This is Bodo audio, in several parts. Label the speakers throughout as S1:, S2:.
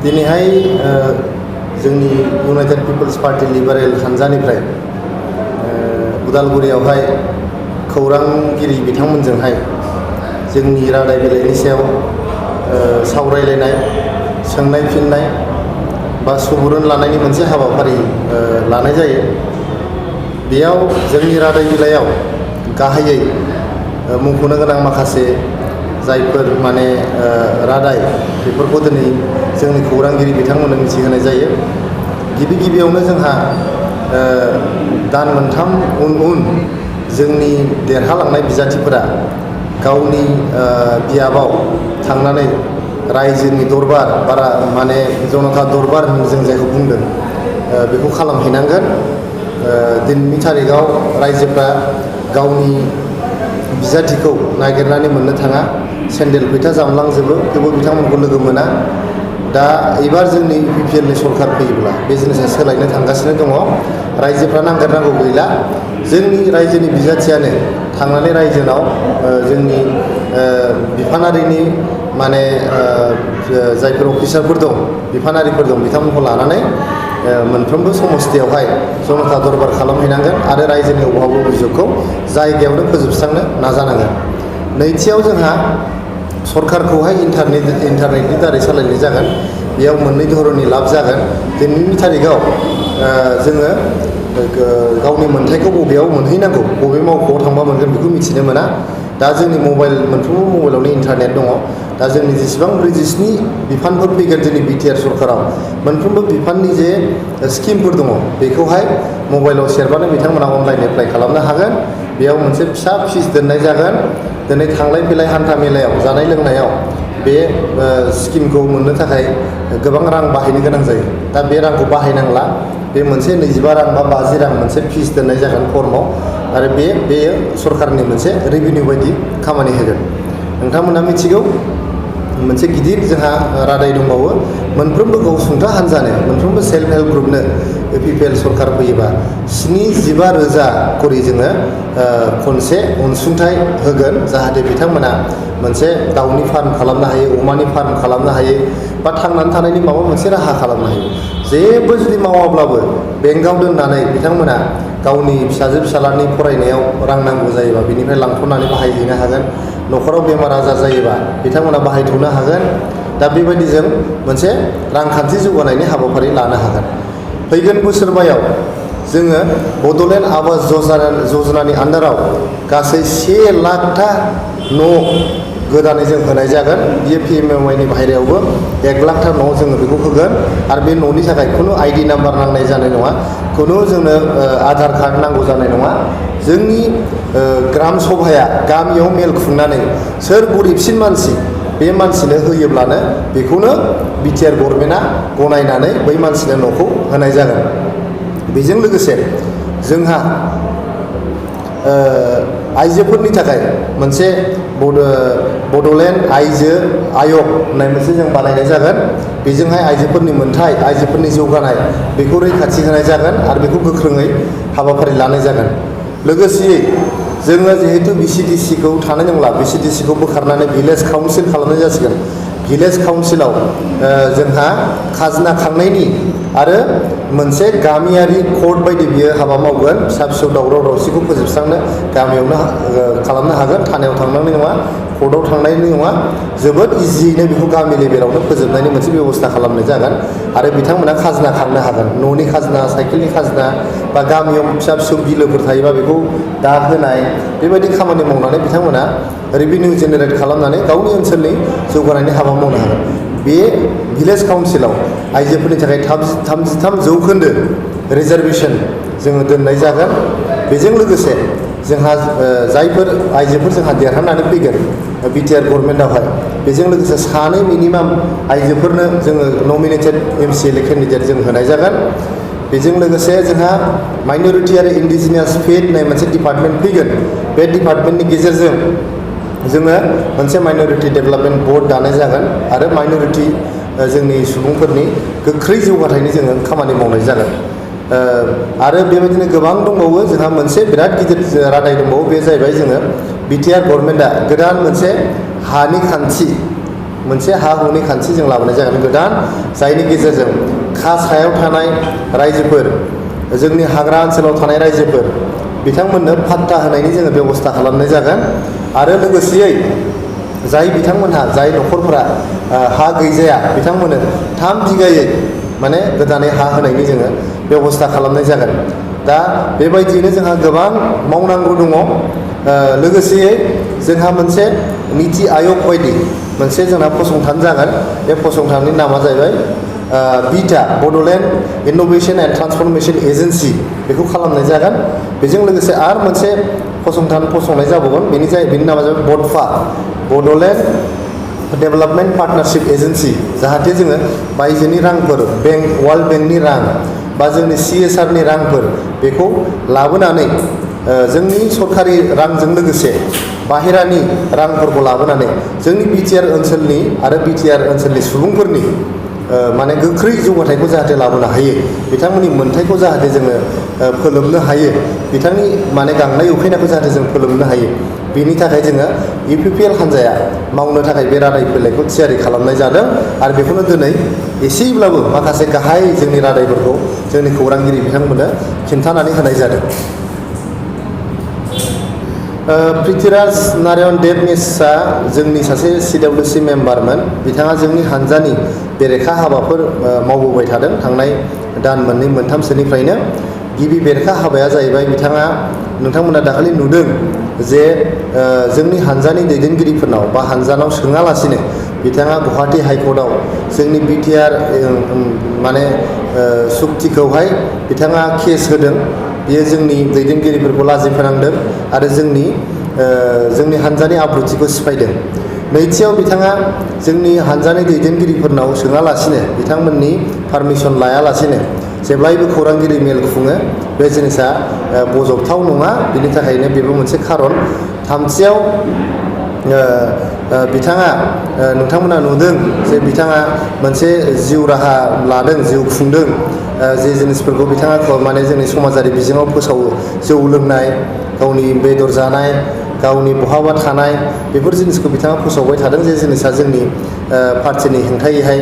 S1: दिनैहाय जोंनि इउनाइटेड पिपल्स पार्टी लिबारेल हान्जानिफ्राय उदालगुरियावहाय खौरांगिरि बिथांमोनजोंहाय जोंनि रादाय बिलाइनि सायाव सावरायलायनाय सोंनाय फिननाय बा सुबुरुन लानायनि मोनसे हाबाफारि लानाय जायो। बेयाव जोंनि रादाय बिलाइयाव गाहायै मुंख'नो गोनां माखासे जायफोर माने रादाय बेफोरखौ दिनै जोंनि खौरांगिरि बिथांमोननो मिथिहोनाय जायो। गिबियावनो जोंहा दान मोनथाम उन जोंनि देरहालांनाय बिजाथिफोरा गावनि बियाबाव थांनानै रायजोनि दरबार बारा माने जनता दरबार जों जायखौ बुंदों बेखौ खालामहैनांगोन। दिनैनि थारिखआव रायजोफ्रा गावनि बिजाथिखौ नागिरनानै मोननो थाङा, सेन्देल फैथा जामलांजोबो, थेवबो बिथांमोनखौ लोगो मोना। दा एबार जोंनि UPPL नि सरकार फैयोब्ला बे जिनिसा सोलायनो थांगासिनो दङ। रायजोफ्रा नागिरनांगौ गैला, जोंनि रायजोनि बिजाथियानो थांनानै रायजोनाव जोंनि बिफानारिनि माने जायफोर अफिसारफोर दं, बिफानारिफोर दं, बिथांमोनखौ लानानै मोनफ्रोमबो समस्थियावहाय जनता दरबार खालामहैनांगोन आरो रायजोनि अभाब अभियोगखौ जायगायावनो फोजोबस्रांनो नाजानांगोन। नैथियाव जोंहा सरकारखौहाय इन्टारनेटनि दारै सालायनाय जागोन। बेयाव मोननै धरननि लाब जागोन। दिनैनि थारिखआव जोङो गावनि मोन्थायखौ बबेयाव मोनहैनांगौ, बबे मावख'आव थांबा मोनगोन बेखौ मिथिनो मोना। दा जोंनि मोनफ्रोमबो मबाइलावनो इन्टारनेट दङ। दा जोंनि जेसेबां 47 बिफानफोर फैगोन जोंनि BTR सरकाराव, मोनफ्रोमबो बिफाननि जे स्किमफोर दङ बेखौहाय मबाइलाव सेरबानो बिथांमोना अनलाइन एप्लाइ खालामनो हागोन। बेयाव मोनसे फिसा फिस दोननाय जागोन। दिनै थांलाय फैलाय हान्था मेलायाव, जानाय लोंनायाव बे स्किमखौ मोननो थाखाय गोबां रां बाहायनो गोनां जायो। दा बे रांखौ बाहायनांला, बे मोनसे 25 रां बा 50 रां मोनसे फिस दोननाय जागोन फर्माव, आरो बेयो सरकारनि मोनसे रेभिनिउ बायदि खामानि होगोन। नोंथांमोना मिथिगौ मोनसे गिदिर जोंहा रादाय दंबावो। मोनफ्रोमबो गावसुंथा हान्जानो, मोनफ्रोमबो सेल्फ हेल्प ग्रुपनो UPPL सरकार फैयोबा 75,000 करि जोङो खनसे अनसुंथाइ होगोन, जाहाथे बिथांमोना मोनसे दाउनि फार्म खालामनो हायो, अमानि फार्म खालामनो हायो, बा थांनानै थानायनि माबा मोनसे राहा खालामनो हायो। जेबो जुदि मावाब्लाबो बेंकआव दोननानै बिथांमोना गावनि फिसाजो फिसालानि फरायनायाव रां नांगौ जायोबा बेनिफ्राय लांथ'नानै बाहायहैनो हागोन। न'खराव बेमार आजार जायोबा बिथांमोना बाहायथ'नो हागोन। दा बेबायदि जों मोनसे रांखान्थि जौगानायनि हाबाफारि लानो हागोन। फैगोन बोसोरबायाव जोङो बड'लेण्ड आवास जजनानि आन्दाराव गासै 1 लाखथा न' गोदानै जों होनाय जागोन। बियो PMAY बाहेरायावबो 1 लाखथा न' जोङो बेखौ होगोन। आरो बे न'नि थाखाय खुनु ID नाम्बार नांनाय जानाय नङा, खुनु जोंनो आधार कार्ड नांगौ जानाय नङा। जोंनि ग्राम सभाया गामियाव मेल खुंनानै सोर गरिबसिन मानसि बे मानसिनो होयोब्लानो बेखौनो BTR गभर्नमेन्टआ गनायनानै बै मानसिनो न'खौ होनाय जागोन। बेजों लोगोसे जोंहा आइजोफोरनि थाखाय मोनसे बड'लेण्ड आइजो आयग होननाय मोनसे जों बानायनाय जागोन। बेजोंहाय आइजोफोरनि मोन्थाय, आइजोफोरनि जौगानाय बेखौ रैखाथि होनाय जागोन आरो बेखौ गोख्रोङै हाबाफारि लानाय जागोन। लोगोसेयै जोङो जिहेतु BCDC खौ थानाय नंला, BCDC खौ बोखारनानै भिलेज काउन्सिल खालामनाय जासिगोन। भिलेज काउन्सिलाव जोंहा खाजोना खांनायनि आरो मोनसे गामियारि कर्ट बायदि बियो हाबा मावगोन। फिसा फिसौ दावराव दावसिखौ फोजोबस्रांनो गामियावनो खालामनो हागोन, थानायाव थांनांनाय नङा, कर्टआव थांनायनि नङा। जोबोद इजियैनो बेखौ गामि लेभेलावनो फोजोबनायनि मोनसे बेब'स्था खालामनाय जागोन। आरो बिथांमोना खाजोना खांनो हागोन, न'नि खाजोना, साइकेलनि खाजोना, बा गामियाव फिसा फिसौ बिलोफोर थायोबा बेखौ दा होनाय, बेबायदि खामानि मावनानै बिथांमोना रेभिनिउ जेनेरेट खालामनानै गावनि ओनसोलनि जौगानायनि हाबा मावनो हागोन। बे भिलेज काउन्सिलाव आइजोफोरनि थाखाय 33% रिजार्भेसन जोङो दोननाय जागोन। बेजों लोगोसे जोंहा जायफोर आइजोफोर जोंहा देरहानानै फैगोन BTR गभर्नमेन्टआवहाय, बेजों लोगोसे 2 मिनिमाम आइजोफोरनो जोङो नमिनेटेड MCLA केन्डिडेट जों होनाय जागोन। बेजों लोगोसे जोंहा माइन'रिटि आरो इन्डिजिनियास फेथ होननाय मोनसे डिपार्टमेन्ट फैगोन। बे डिपार्टमेन्टनि गेजेरजों जोङो मोनसे माइन'रिटि डेभेलपमेन्ट बर्ड दानाय जागोन आरो माइन'रिटि जोंनि सुबुंफोरनि गोख्रै जौगाथायनि जोङो खामानि मावनाय जागोन। आरो बेबायदिनो गोबां दंबावो। जोंहा मोनसे बिराद गिदिर रादाय दंबावो, बे जाहैबाय जोङो BTR गभर्नमेन्टआ गोदान मोनसे हानि खान्थि मोनसे हा हुनि खान्थि जों लाबोनाय जागोन गोदान, जायनि गेजेरजों खा सायाव थानाय रायजोफोर, जोंनि हाग्रा ओनसोलाव थानाय रायजोफोर बिथांमोननो फाट्टा होनायनि जोङो बेबस्था खालामनाय जागोन। आरो लोगोसेयै जाय बिथांमोनहा, जाय न'खरफोरा हा गैजाया बिथांमोननो 3 बिगायै माने गोदानै हा होनायनि जोङो बेबस्था खालामनाय जागोन। दा बेबायदियैनो जोंहा गोबां मावनांगौ दङ। लोगोसेयै जोंहा मोनसे निति आयग बायदि मोनसे जोंहा फसंथान जागोन। बे फसंथाननि नामा जाहैबाय beta, Bodoland invention and ट्रान्सफरमेशन agency, बेखौ खालामनाय जागोन। बेजों लोगोसे आरो मोनसे फसंथान फसंनाय जाबावगोन, बेनि नामा जाबाय बडफा, बड'लेण्ड डेभेलपमेन्ट पार्टनारशिप एजेन्सि। जाहाथे जोङो बायजोनि रांफोर, वर्ल्ड बेंकनि रां बा जोंनि CSR नि रांफोर बेखौ लाबोनानै जोंनि सरखारि रांजों लोगोसे बाहेरानि रांफोरखौ लाबोनानै जोंनि बिटिआर ओनसोलनि आरो बिटिआर ओनसोलनि सुबुंफोरनि माने गोख्रै जौगाथायखौ जाहाथे लाबोनो हायो, बिथांमोननि मोन्थायखौ जाहाथे जोङो फोलोमनो हायो, बिथांनि माने गांनाय उखैनायखौ जाहाथे जों फोलोमनो हायो, बेनि थाखाय जोङो UPPL हान्जाया मावनो थाखाय बे रादाय बिलाइखौ थियारि खालामनाय जादों। आरो बेखौनो दिनै एसेब्लाबो माखासे गाहाय जोंनि रादायफोरखौ जोंनि खौरांगिरि बिथांमोननो खिन्थानानै होनाय जादों। पृथ्वीराज नारायण देव मेचआ जोंनि सासे CWC मेम्बारमोन। बिथाङा जोंनि हान्जानि बेरेखा हाबाफोर मावबोबाय थादों थांनाय दान मोननै मोनथामसोनिफ्रायनो। गिबि बेरेखा हाबाया जाहैबाय, नोंथांमोना दाखालि नुदों जे जोंनि हान्जानि दैदेनगिरिफोरनाव बा हान्जानाव सोङालासिनो बिथाङा गुवाहाटी हाइकर्टआव जोंनि बिटिआर माने सुक्तिखौहाय बिथाङा केस होदों। बियो जोंनि दैदेनगिरिफोरखौ लाजि फोनांदों आरो जोंनि हान्जानि आब्रुथिखौ सिफायदों। नैथियाव बिथाङा जोंनि हान्जानि दैदेनगिरिफोरनाव सोङालासिनो, बिथांमोननि पारमिसन लायालासिनो जेब्लायबो खौरांगिरि मेल खुङो। बे जिनिसा बजबथाव नङा, बिनि थाखायनो बेबो मोनसे खारन। थामथियाव बिथाङा, नोंथांमोना नुदों जे बिथाङा मोनसे जिउ राहा लादों, जिउ खुंदों। जे जिनिसफोरखौ बिथाङा माने जोंनि समाजारि बिजोङाव फोसावो, जौ लोंनाय, गावनि बेदर जानाय, गावनि बहाबा थानाय, बेफोर जिनिसखौ बिथाङा फोसावबाय थादों। जे जिनिसा जोंनि पार्टिनि हेंथायैहाय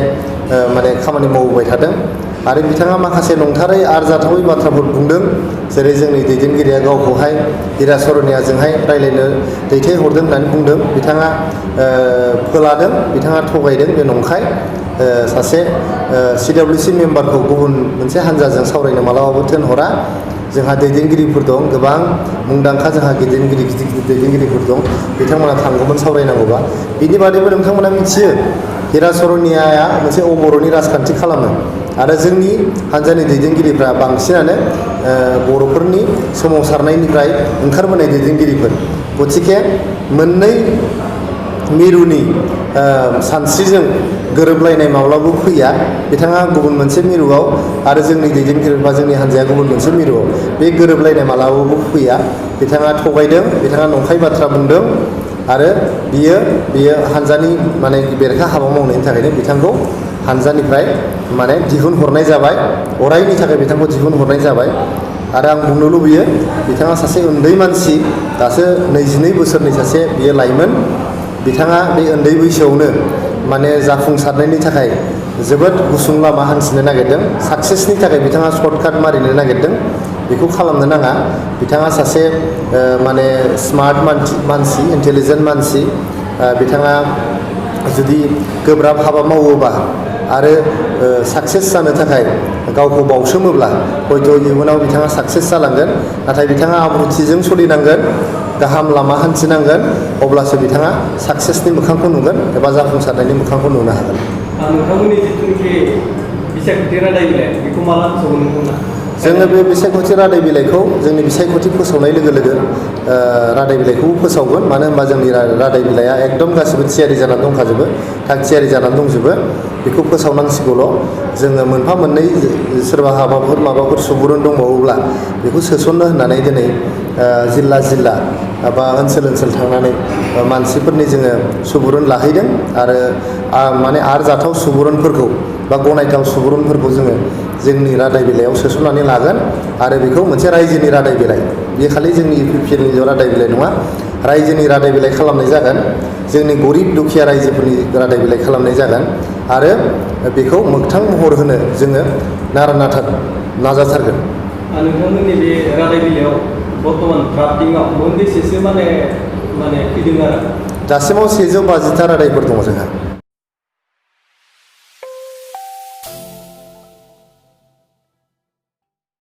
S1: माने खामानि मावबोबाय थादों। आरो बिथाङा माखासे नंथारै आरजाथावै बाथ्राफोर बुंदों, जेरै जोंनि दैदेनगिरिया गावखौहाय हिराचरनियाजोंहाय रायज्लायनो दैथायहरदों होननानै बुंदों। बिथाङा फोलादों, बिथाङा थगायदों, बे नंखाय। सासे CWC मेम्बारखौ गुबुन मोनसे हान्जाजों सावरायनो मालाबाबो थिनहरा। जोंहा दैदेनगिरिफोर दं, गोबां मुंदांखा जोंहा गिदिर दैदेनगिरिफोर दं, बिथांमोना थांगौमोन सावरायनांगौबा। बिनि बादैबो नोंथांमोना मिथियो, हिराचरनियाया मोनसे अबर'नि राजखान्थि खालामो आरो जोंनि हान्जानि दैदेनगिरिफ्रा बांसिनानो बर'फोरनि सोमावसारनायनिफ्राय ओंखारबोनाय दैदेनगिरिफोर। गतिके मोननै मिरुनि सानस्रिजों गोरोबलायनाय माब्लाबो फैया। बिथाङा गुबुन मोनसे मिरुआव आरो जोंनि दैदेनगिरि बा जोंनि हान्जाया गुबुन मोनसे मिरुआव, बे गोरोबलायनाय मालाबाबो फैया। बिथाङा थगायदों, बिथाङा नंखाय बाथ्रा बुंदों आरो बियो हान्जानि माने बेरेखा हाबा मावनायनि थाखायनो बिथांखौ हान्जानिफ्राय माने दिहुनहरनाय जाबाय, अरायनि थाखाय बिथांखौ दिहुनहरनाय जाबाय। आरो आं बुंनो लुबैयो, बिथाङा सासे उन्दै मानसि, दासो 22 बोसोरनि सासे बियो लाइमोन। बिथाङा बे उन्दै बैसोआवनो माने जाफुंसारनायनि थाखाय जोबोद गुसुं लामा हान्थिनो नागिरदों। साक्सेसनि थाखाय बिथाङा सर्टकाट मारिनो नागिरदों। बेखौ खालामनो नाङा। बिथाङा सासे माने स्मार्ट मानसि, इन्टेलिजेन्ट मानसि। बिथाङा जुदि गोब्राब हाबा मावोबा आरो साक्सेस जानो थाखाय गावखौ बावसोमोब्ला हयथ' इयुनाव बिथाङा साक्सेस जालांगोन। नाथाय बिथाङा आब्रुथिजों सोलिनांगोन, गाहाम लामा हान्थिनांगोन, अब्लासो बिथाङा साक्सेसनि मोखांखौ नुगोन एबा जाफुंसारनायनि मोखांखौ नुनो हागोन।
S2: नोंथांमोननि जिथुनिखि बिसायख'थि रादाय बिलाइ, बेखौ माला फोसावगोन नोंथांमोना?
S1: जोङो बे बिसायख'थि रादाय बिलाइखौ जोंनि बिसायख'थि फोसावनाय लोगो लोगो रादाय बिलाइखौबो फोसावगोन। मानो होनबा जोंनि रादाय बिलाइआ एकदम गासिबो थियारि जानानै दंखाजोबो, थाग थियारि जानानै दंजोबो। बेखौ फोसावनांसिगौल'। जोङो मोनफा मोननै सोरबा माबाफोर सुबुरुन दंबावोब्ला बेखौ सोसननो होननानै दिनै जिल्ला बा ओनसोल थांनानै मानसिफोरनि जोङो सुबुरुन लाहैदों। आरो माने आरजाथाव सुबुरुनफोरखौ बा गनायथाव सुबुरुनफोरखौ जोङो जोंनि रादाय बिलाइयाव सोसननानै लागोन। आरो बेखौ मोनसे रायजोनि रादाय बिलाइ बे खालि जोंनि UPPL रादाय बिलाइ नङा, रायजोनि रादाय बिलाइ खालामनाय जागोन, जोंनि गरिब दुखिया रायजोफोरनि रादाय बिलाइ खालामनाय जागोन आरो बेखौ मोगथां महर होनो जोङो नारा नाथा नाजाथारगोन।
S2: नोंथांमोननि बे रादाय बिलाइयाव बर्तमान ड्राफ्टिंआव मोनबेसेसो माने फैदों आरो?
S1: दासिमाव 150टा रादायफोर दङ जोंहा।